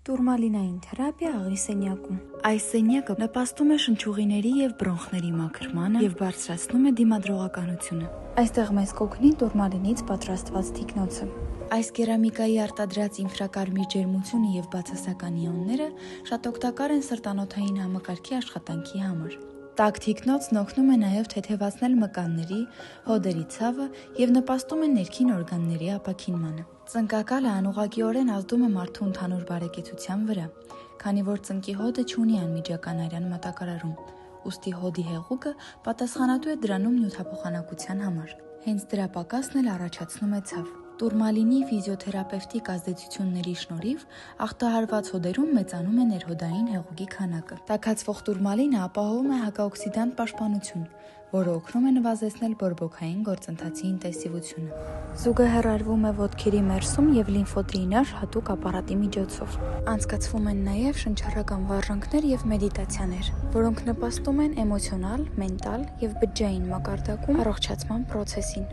Տուրմալինային թերապիա աղի սենյակում։ Այս սենյակը նպաստում է շնչուղիների եւ բրոնխների մաքրմանը եւ բարձրացնում է դիմադրողականությունը։ Այստեղ մեզ կօգնի տուրմալինից պատրաստված թիկնոցը։ Այս կերամիկայի արտադրած ինֆրակարմիր ջերմությունը եւ բացասական իոնները շատ օգտակար են սրտանոթային համակարգի աշխատանքի համար։ Տաք թիկնոցն օգնում է նաև թեթևացնել մկանների, հոդերի ցավը եւ նպաստում է ներքին օրգանների ապաքինմանը։ Ծնկակալը անուղղակիորեն ազդում է մարդու ընդհանուր բարեկեցության վրա, քանի որ ծնկի հոդը չունի անմիջական արյան մատակարարում, ուստի հոդի հեղուկը պատասխանատու է դրանում նյութափոխանակության համար։ Հենց դրա պակասն էլ առաջացնում է ցավ։ Տուրմալինի ֆիզիոթերապևտիկ ազդեցությունների շնորհիվ ախտահարված հոդերում մեծանում է ներհոդային հեղուկի քանակը։ Տաքացվող տուրմալինը ապահովում է հակաօքսիդանտ պաշտպանություն, որը օգնում է նվազեցնել բորբոքային գործընթացի ինտենսիվությունը։ Զուգը հեռարվում է ոտքերի մերսում եւ լիմֆոդրենաժ հատուկ ապարատի միջոցով։ Անցկացվում են նաեւ շնչառական վարժանքներ եւ մեդիտացիաներ, որոնք նպաստում են էմոցիոնալ, մենտալ եւ բջջային մակարդակում առողջացման պրոցեսին։